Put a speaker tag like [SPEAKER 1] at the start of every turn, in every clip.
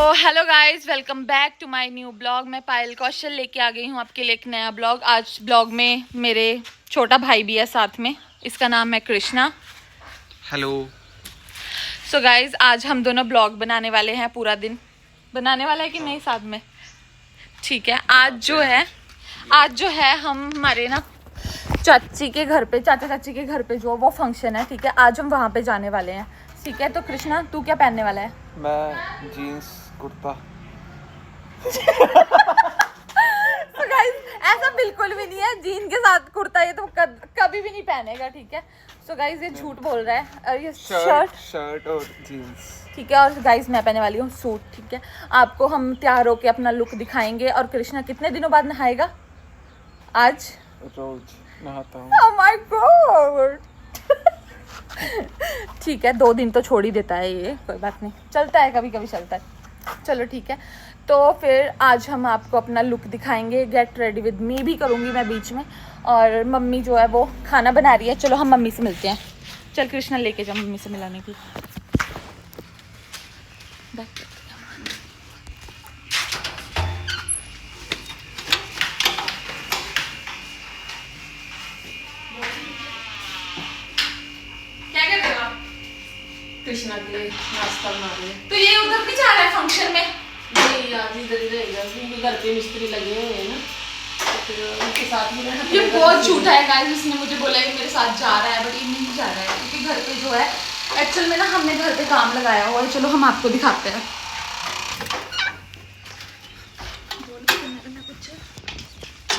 [SPEAKER 1] Hello guys, welcome back to my new blog. मैं पायल कौशल लेके आ गई हूँ आपके लिए एक नया ब्लॉग। आज ब्लॉग में मेरे छोटा भाई भी है साथ में, इसका नाम है कृष्णा।
[SPEAKER 2] हेलो।
[SPEAKER 1] सो गाइस, आज हम दोनों ब्लॉग बनाने वाले हैं। पूरा दिन बनाने वाला है कि नहीं साथ में? ठीक है। आज जो है हम हमारे ना चाची के घर पे, चाचा चाची के घर पे जो वो फंक्शन है, ठीक है। आज हम वहाँ पे जाने वाले हैं, ठीक है। तो कृष्णा, तू क्या पहनने वाला है?
[SPEAKER 2] मैं जीन्स कुर्ता।
[SPEAKER 1] तो गाइस, ऐसा बिल्कुल भी नहीं है, जीन के साथ कुर्ता ये तो कभी भी नहीं पहनेगा, ठीक है। सो गाइस, ये झूठ बोल रहा है। और ये
[SPEAKER 2] शर्ट और जीन्स,
[SPEAKER 1] ठीक है। और गाइस, मैं पहनने वाली हूँ सूट, ठीक है। आपको हम तैयार होके अपना लुक दिखाएंगे। और कृष्णा कितने दिनों बाद नहाएगा आज?
[SPEAKER 2] रोज नहाता हूँ।
[SPEAKER 1] Oh my God! ठीक है, 2 दिन तो छोड़ ही देता है ये, कोई बात नहीं, चलता है, कभी कभी चलता है। चलो ठीक है। तो फिर आज हम आपको अपना लुक दिखाएंगे। गेट रेडी विद मी भी करूँगी मैं बीच में। और मम्मी जो है वो खाना बना रही है। चलो हम मम्मी से मिलते हैं। चल कृष्णा, लेके जा मम्मी से मिलाने की।
[SPEAKER 3] कृष्णा के नाश्ता बना रहे हैं।
[SPEAKER 1] तो ये उधर भी जा रहा है फंक्शन में?
[SPEAKER 3] नहीं यार, इधर ही रहेगा क्योंकि घर पे मिस्त्री लगे हुए हैं ना, तो फिर उनके साथ ही रहना
[SPEAKER 1] ये
[SPEAKER 3] पड़ेगा।
[SPEAKER 1] बहुत झूठा है गाइस। इसने मुझे बोला कि मेरे साथ जा रहा है, बट ये नहीं जा रहा है क्योंकि घर पे जो है एक्चुअल में ना हमने घर पे काम लगाया हुआ है। चलो हम आपको दिखाते हैं।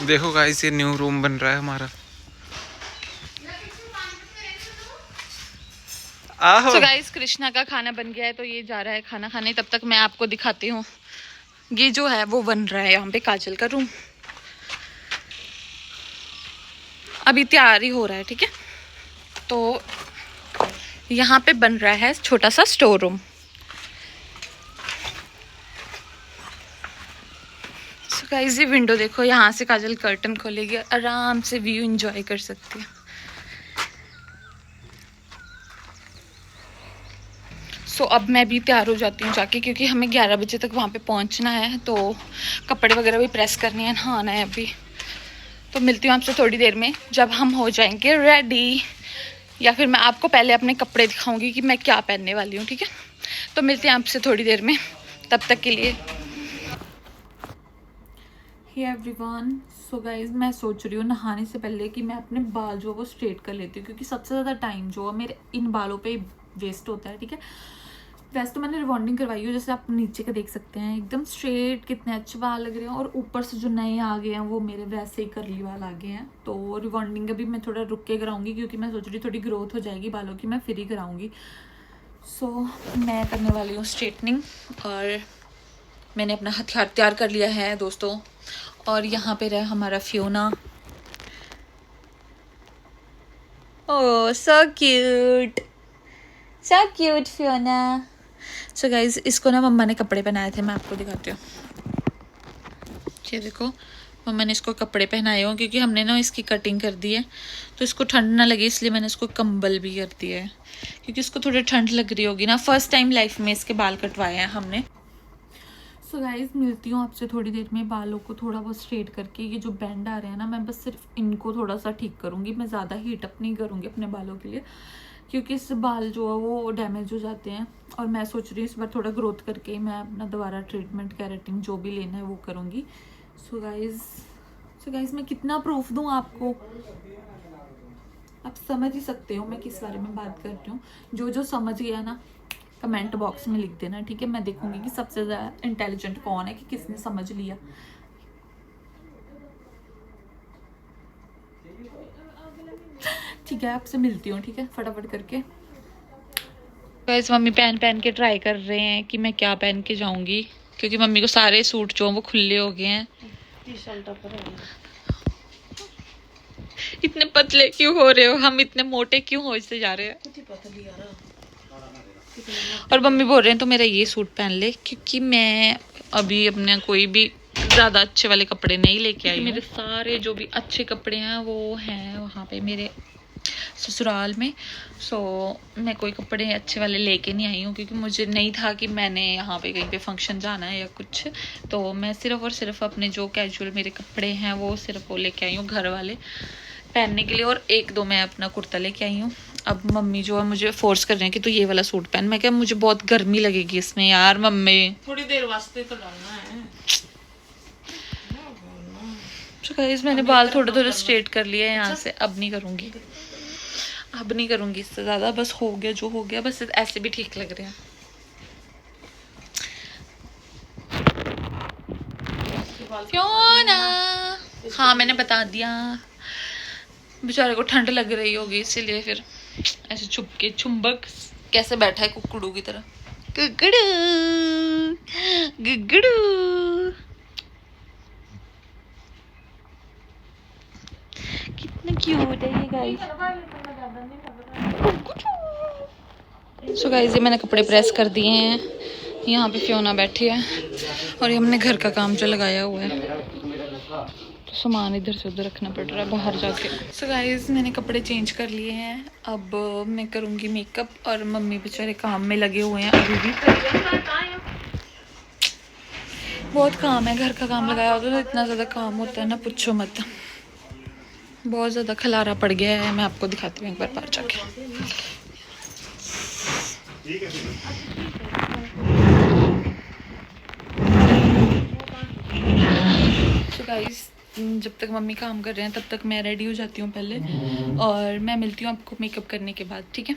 [SPEAKER 2] देखो गाइस, ये न्यू रूम बन रहा है हमारा।
[SPEAKER 1] तो गाइस, कृष्णा का खाना बन गया है, तो ये जा रहा है खाना खाने। तब तक मैं आपको दिखाती हूँ। ये जो है वो बन रहा है यहाँ पे काजल का रूम। अभी तैयार ही हो रहा है, ठीक है। तो यहाँ पे बन रहा है छोटा सा स्टोर रूम। सो गाइस, ये विंडो देखो, यहाँ से काजल कर्टन खोलेगी, आराम से व्यू एंजॉय कर सकती है। सो अब मैं भी तैयार हो जाती हूँ जाके, क्योंकि हमें 11 बजे तक वहाँ पे पहुँचना है। तो कपड़े वगैरह भी प्रेस करने हैं, नहाना है अभी। तो मिलती हूँ आपसे थोड़ी देर में जब हम हो जाएंगे रेडी, या फिर मैं आपको पहले अपने कपड़े दिखाऊंगी कि मैं क्या पहनने वाली हूँ, ठीक है। तो मिलते हैं आपसे थोड़ी देर में, तब तक के लिए। हे एवरीवन, सो गाइज, मैं सोच रही हूँ नहाने से पहले कि मैं अपने बाल जो है वो स्ट्रेट कर लेती हूँ, क्योंकि सबसे ज़्यादा टाइम जो है मेरे इन बालों पे वेस्ट होता है, ठीक है। वैसे तो मैंने रिबॉन्डिंग करवाई है, जैसे आप नीचे का देख सकते हैं, एकदम स्ट्रेट, कितने अच्छे बाल लग रहे हैं। और ऊपर से जो नए आ गए हैं वो मेरे वैसे ही करली बाल आ गए हैं। तो रिबॉन्डिंग अभी मैं थोड़ा रुक के कराऊंगी, क्योंकि मैं सोच रही थोड़ी ग्रोथ हो जाएगी बालों की, मैं फिर ही कराऊंगी। सो मैं करने वाली हूँ स्ट्रेटनिंग। और मैंने अपना हथियार तैयार कर लिया है दोस्तों। और यहाँ पे रहा हमारा Fiona. Oh, so cute, so cute Fiona. So guys, इसको ना मम्मा ने कपड़े पहनाए थे, मैं आपको दिखाती हूँ। ये देखो, मम्मा ने इसको कपड़े पहनाए हो, क्योंकि हमने ना इसकी कटिंग कर दी है, तो इसको ठंड ना लगे इसलिए मैंने इसको कंबल भी कर दिया है, क्योंकि इसको थोड़ी ठंड लग रही होगी ना। फर्स्ट टाइम लाइफ में इसके बाल कटवाए हैं हमने। सो गाइज, मिलती हूँ आपसे थोड़ी देर में। बालों को थोड़ा बहुत स्ट्रेट करके, ये जो बैंड आ रहे हैं ना, मैं बस सिर्फ इनको थोड़ा सा ठीक करूँगी। मैं ज़्यादा हीट अप नहीं करूँगी अपने बालों के लिए, क्योंकि इससे बाल जो है वो डैमेज हो जाते हैं। और मैं सोच रही हूँ इस बार थोड़ा ग्रोथ करके मैं अपना दोबारा ट्रीटमेंट, केराटिन जो भी लेना है वो करूँगी। सो गाइज, मैं कितना प्रूफ दूँ आपको, आप समझ ही सकते हो मैं किस बारे में बात कर रही हूँ। जो समझ गया ना, कमेंट बॉक्स में लिख देना, ठीक है। मैं देखूंगी कि सबसे ज़्यादा इंटेलिजेंट कौन है, कि किसने समझ लिया। ठीक है, आपसे मिलती हूँ, ठीक है, फटाफट करके। गाइस, मम्मी पहन के ट्राई कर रहे हैं कि मैं क्या पहन के जाऊंगी, क्योंकि मम्मी को सारे सूट जो वो खुले हो गए हैं।
[SPEAKER 3] टी-शर्ट पर है।
[SPEAKER 1] इतने पतले क्यों हो रहे हो? हम इतने मोटे क्यों हो इससे जा रहे हैं?
[SPEAKER 3] कुछ पतली यार।
[SPEAKER 1] और मम्मी बोल रहे हैं तो मेरा ये सूट पहन ले, क्योंकि मैं अभी अपने कोई भी ज़्यादा अच्छे वाले कपड़े नहीं लेके आई। मेरे सारे जो भी अच्छे कपड़े हैं वो हैं वहाँ पे मेरे ससुराल में। सो मैं कोई कपड़े अच्छे वाले लेके नहीं आई हूँ क्योंकि मुझे नहीं था कि मैंने यहाँ पे कहीं पे फंक्शन जाना है या कुछ। तो मैं सिर्फ़ और सिर्फ अपने जो कैजुअल मेरे कपड़े हैं वो सिर्फ वो लेके आई हूँ घर वाले पहनने के लिए, और एक दो मैं अपना कुर्ता लेके आई हूँ। अब मम्मी जो है मुझे फोर्स कर रहे हैं कि तू ये वाला सूट पहन। मैं क्या, मुझे बहुत गर्मी लगेगी इसमें यार मम्मी।
[SPEAKER 3] थोड़ी देर वास्ते तो डालना है।
[SPEAKER 1] तो गाइस मैंने बाल थोड़े थोड़े स्ट्रेट कर लिए हैं यहाँ से, अब नहीं करूँगी, अब नहीं करूँगी इससे ज़्यादा। बस हो गया जो हो गया, बस ऐसे भी ठीक लग रहे हैं। फियोना, हाँ मैंने बता दिया, बेचारे को ठंड लग रही होगी इसीलिए फिर ऐसे छुप के चुंबक कैसे बैठा है कुकड़ू की तरह। गुगड़ू गुगड़ू, कितना क्यूट है ये गाइस। सो गाइस ये मैंने कपड़े प्रेस कर दिए हैं, यहाँ पे फियोना बैठी है और ये हमने घर का काम जो लगाया हुआ है, तो सामान इधर से उधर रखना पड़ रहा है बाहर जाके। सो गाइस मैंने कपड़े चेंज कर लिए हैं, अब मैं करूँगी मेकअप और मम्मी बेचारे काम में लगे हुए हैं अभी भी। बहुत काम है, घर का काम लगाया होता है तो इतना ज़्यादा काम होता है ना, पूछो मत। बहुत ज़्यादा खलारा पड़ गया है, मैं आपको दिखाती हूँ एक बार बाहर जाके। तो गाइस जब तक मम्मी काम कर रहे हैं तब तक मैं रेडी हो जाती हूँ पहले, और मैं मिलती हूँ आपको मेकअप करने के बाद, ठीक है।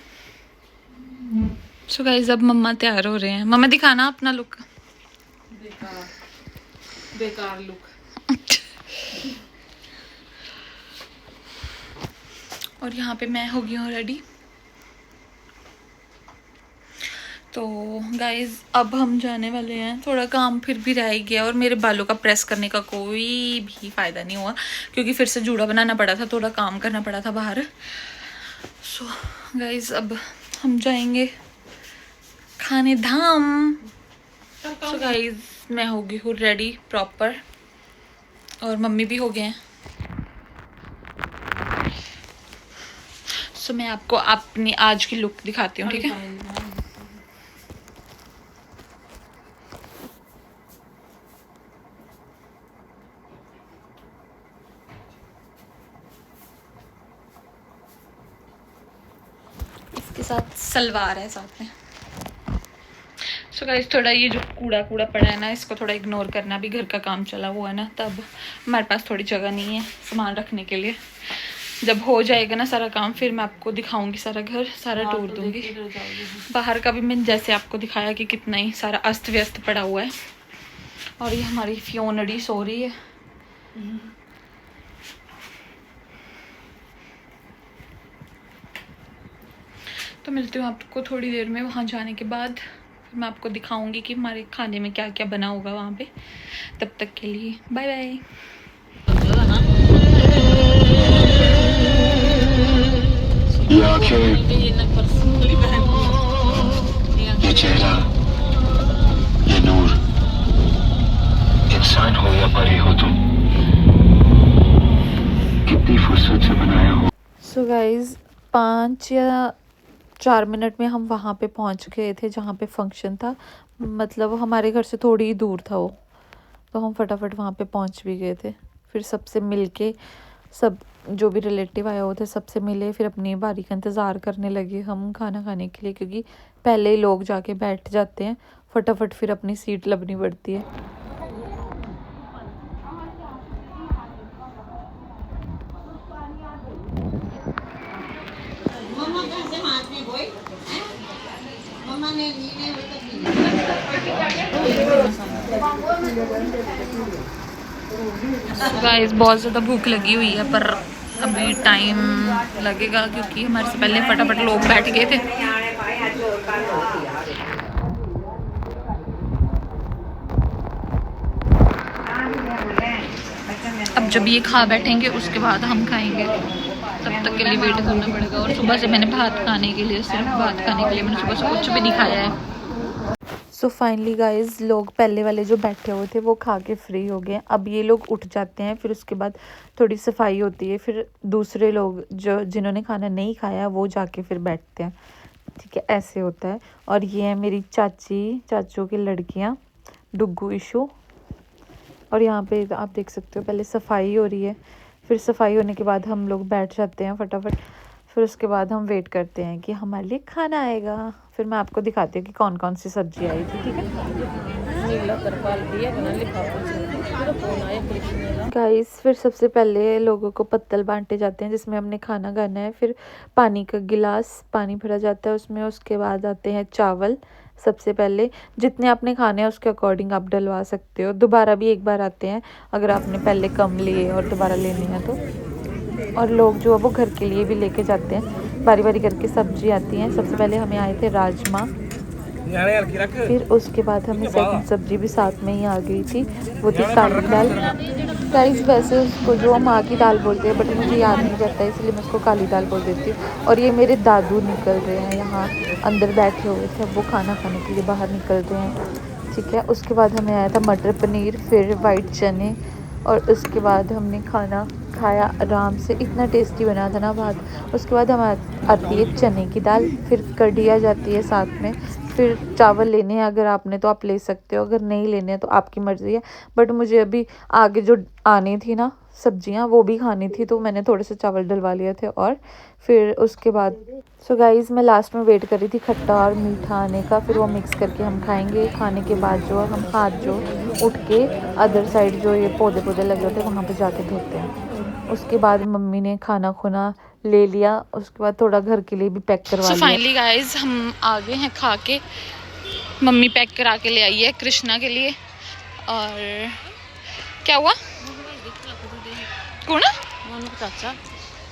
[SPEAKER 1] सो गाइस अब मम्मा तैयार हो रहे हैं। मम्मा दिखाना अपना लुक।
[SPEAKER 3] बेकार लुक।
[SPEAKER 1] और यहाँ पे मैं हो गई हूँ रेडी। तो गाइज अब हम जाने वाले हैं, थोड़ा काम फिर भी रह गया और मेरे बालों का प्रेस करने का कोई भी फ़ायदा नहीं हुआ क्योंकि फिर से जूड़ा बनाना पड़ा था, थोड़ा काम करना पड़ा था बाहर। सो गाइज अब हम जाएंगे खाने धाम। सो गाइज मैं हो गई हूँ रेडी प्रॉपर और मम्मी भी हो गए हैं। सो मैं आपको अपनी आज की लुक दिखाती हूँ, ठीक है। इसके साथ सलवार है साथ में। सो गाइस थोड़ा ये जो कूड़ा कूड़ा पड़ा है ना, इसको थोड़ा इग्नोर करना, भी घर का काम चला हुआ है ना, तब हमारे पास थोड़ी जगह नहीं है सामान रखने के लिए। जब हो जाएगा ना सारा काम फिर मैं आपको दिखाऊंगी सारा घर, सारा टूर दूंगी। बाहर का भी मैंने जैसे आपको दिखाया कि कितना ही सारा अस्त व्यस्त पड़ा हुआ है। और ये हमारी फियोनडी सो रही है। तो मिलती हूँ आपको थोड़ी देर में वहाँ जाने के बाद। मैं आपको दिखाऊंगी कि हमारे खाने में क्या क्या बना होगा वहाँ पे। तब तक के लिए बाय बाय।
[SPEAKER 4] ये आंखें, ये चेहरा, ये नूर, इंसान हो या परी हो तुम, कितनी फुर्सत से बनाया हो।
[SPEAKER 1] सो गाइज 5 या 4 मिनट में हम वहाँ पे पहुँच गए थे जहाँ पे फंक्शन था। मतलब हमारे घर से थोड़ी ही दूर था वो, तो हम फटाफट वहाँ पे पहुँच भी गए थे। फिर सबसे मिल के, सब जो भी रिलेटिव आए हुए थे सबसे मिले, फिर अपनी बारी का इंतज़ार करने लगे हम खाना खाने के लिए, क्योंकि पहले ही लोग जाके बैठ जाते हैं, फटाफट फिर अपनी सीट लबनी पड़ती है। गाइस बहुत ज़्यादा भूख लगी हुई है, पर अभी टाइम लगेगा क्योंकि हमारे से पहले फटाफट लोग बैठ गए थे। अब जब ये खा बैठेंगे उसके बाद हम खाएंगे, तब तक के लिए वेट करना पड़ेगा। और सुबह से मैंने भात खाने के लिए, सिर्फ भात खाने के लिए मैंने सुबह से कुछ भी नहीं खाया है। सो फाइनली गाइज लोग पहले वाले जो बैठे हुए थे वो खा के फ्री हो गए। अब ये लोग उठ जाते हैं, फिर उसके बाद थोड़ी सफाई होती है, फिर दूसरे लोग जो जिन्होंने खाना नहीं खाया वो जाके फिर बैठते हैं। ठीक है, ऐसे होता है। और ये है मेरी चाची चाचू की लड़कियाँ, डुग्गू इशू। और यहाँ पे आप देख सकते हो पहले सफाई हो रही है, फिर सफाई होने के बाद हम लोग बैठ जाते हैं फटाफट। फिर उसके बाद हम वेट करते हैं कि हमारे लिए खाना आएगा। फिर मैं आपको दिखाती हूँ कि कौन कौन सी सब्जी आई थी। ठीक है गाइस, फिर सबसे पहले लोगों को पत्तल बांटे जाते हैं जिसमें हमने खाना खाना है। फिर पानी का गिलास पानी भरा जाता है उसमें। उसके बाद आते हैं चावल। सबसे पहले जितने आपने खाने हैं उसके अकॉर्डिंग आप डलवा सकते हो। दोबारा भी एक बार आते हैं अगर आपने पहले कम लिए और दोबारा लेने हैं तो। और लोग जो है वो घर के लिए भी लेके जाते हैं, बारी बारी करके सब्जी आती हैं। सबसे पहले हमें आए थे राजमा, फिर उसके बाद हमें सेकंड सब्जी भी साथ में ही आ गई थी, वो थी काली दाल। गाइस वैसे उसको जो माँ की दाल बोलते हैं बट मुझे याद नहीं रहता इसलिए मैं उसको काली दाल बोल देती हूँ। और ये मेरे दादू निकल रहे हैं, यहाँ अंदर बैठे हुए थे, वो खाना खाने के लिए बाहर निकल रहे हैं। ठीक है, उसके बाद हमें आया था मटर पनीर, फिर वाइट चने, और उसके बाद हमने खाना खाया आराम से। इतना टेस्टी बना था ना भात। उसके बाद हम आती है चने की दाल, फिर कढ़ी आ जाती है साथ में। फिर चावल लेने हैं अगर आपने तो आप ले सकते हो, अगर नहीं लेने हैं तो आपकी मर्ज़ी है। बट मुझे अभी आगे जो आनी थी ना सब्जियां वो भी खानी थी तो मैंने थोड़े से चावल डलवा लिए थे। और फिर उसके बाद सो गाइज़ मैं लास्ट में वेट कर रही थी खट्टा और मीठा आने का, फिर वो मिक्स करके हम खाएंगे। खाने के बाद जो हम हाथ जो उठ के अदर साइड जो ये पौधे लगे होते हैं वहाँ पे जाके धोते हैं। उसके बाद मम्मी ने खाना खुना ले लिया, उसके बाद थोड़ा घर के लिए भी पैक करवा लिया।
[SPEAKER 5] फाइनली गाइज हम आ गए हैं खा के। मम्मी पैक करा के ले आई है कृष्णा के लिए। और क्या हुआ कौन
[SPEAKER 3] चाचा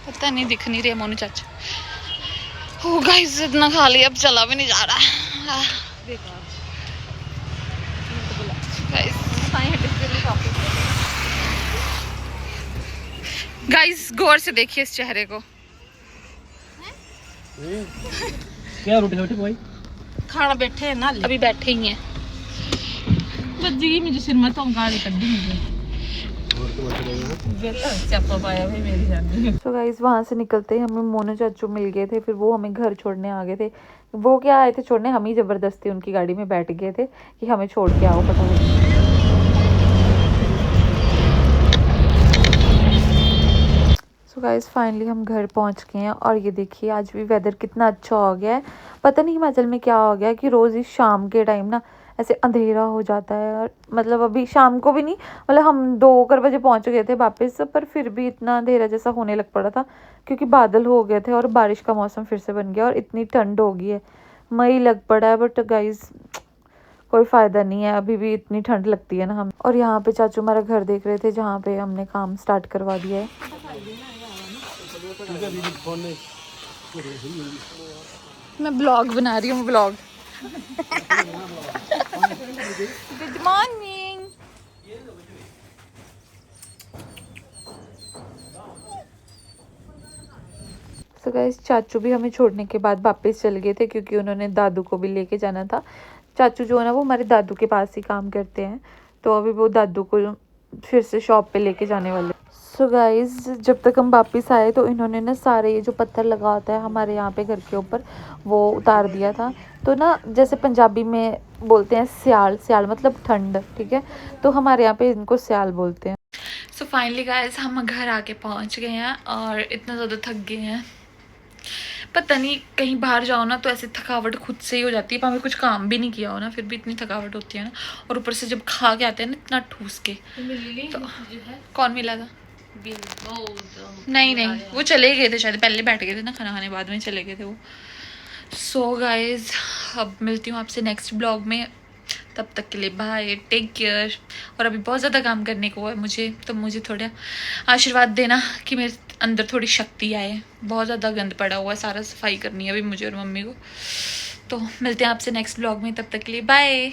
[SPEAKER 5] पता नहीं, दिख नहीं रहे मोनू चाचा। हो गाइस इतना खा लिया अब चला भी नहीं जा रहा। गाइस गौर से देखिए इस चेहरे को।
[SPEAKER 3] क्या रोटी रोटी कोई खाना बैठे है ना,
[SPEAKER 5] अभी बैठे ही हैं।
[SPEAKER 3] बज्जी मुझे सिर में तो गाड़ी कड्डी मुझे चप्पा पाया भाई मेरी जान।
[SPEAKER 1] तो गाइस वहाँ से निकलते ही हमें मोनू चाचू मिल गए थे, फिर वो हमें घर छोड़ने आ गए थे। वो क्या आए थे छोड़ने, हम ही ज़बरदस्ती उनकी गाड़ी में बैठ गए थे कि हमें छोड़ के आओ फटाफट। सो गाइस फाइनली हम घर पहुँच गए हैं और ये देखिए आज भी वेदर कितना अच्छा हो गया है। पता नहीं हिमाचल में क्या हो गया है कि रोज़ ही शाम के टाइम ना ऐसे अंधेरा हो जाता है। और मतलब अभी शाम को भी नहीं, मतलब हम 2 बजे पहुंच गए थे वापस, पर फिर भी इतना अंधेरा जैसा होने लग पड़ा था क्योंकि बादल हो गए थे और बारिश का मौसम फिर से बन गया और इतनी ठंड हो गई है, मई लग पड़ा है। बट गाइस कोई फ़ायदा नहीं है, अभी भी इतनी ठंड लगती है ना हम। और यहाँ पे चाचू हमारा घर देख रहे थे जहाँ पे हमने काम स्टार्ट करवा दिया है।
[SPEAKER 5] मैं ब्लॉग बना रही हूँ, blog. Good morning.
[SPEAKER 1] So guys चाचू भी हमें छोड़ने के बाद वापस चल गए थे क्योंकि उन्होंने दादू को भी लेके जाना था। चाचू जो है ना वो हमारे दादू के पास ही काम करते हैं, तो अभी वो दादू को फिर से शॉप पे लेके जाने वाले। सो गाइस जब तक हम वापस आए तो इन्होंने ना सारे ये जो पत्थर लगा होता है हमारे यहाँ पे घर के ऊपर वो उतार दिया था। तो ना जैसे पंजाबी में बोलते हैं स्याल, स्याल मतलब ठंड, ठीक है, तो हमारे यहाँ पे इनको स्याल बोलते हैं।
[SPEAKER 5] सो फाइनली गाइस हम घर आके पहुँच गए हैं और इतना ज़्यादा थक गए हैं। पता नहीं कहीं बाहर जाओ ना तो ऐसे थकावट खुद से ही हो जाती है, पर हमें कुछ काम भी नहीं किया हो ना फिर भी इतनी थकावट होती है ना। और ऊपर से जब खा के आते हैं ना इतना ठूस के। तो कौन मिला था? नहीं वो चले गए थे शायद, पहले बैठ गए थे ना खाना खाने, बाद में चले गए थे वो। सो गाइज अब मिलती हूँ आपसे नेक्स्ट ब्लॉग में, तब तक के लिए बाय, टेक केयर। और अभी बहुत ज़्यादा काम करने को है मुझे, तो मुझे थोड़ा आशीर्वाद देना कि मेरे अंदर थोड़ी शक्ति आए। बहुत ज़्यादा गंद पड़ा हुआ है, सारा सफाई करनी है अभी मुझे और मम्मी को। तो मिलते हैं आपसे नेक्स्ट ब्लॉग में, तब तक के लिए बाय।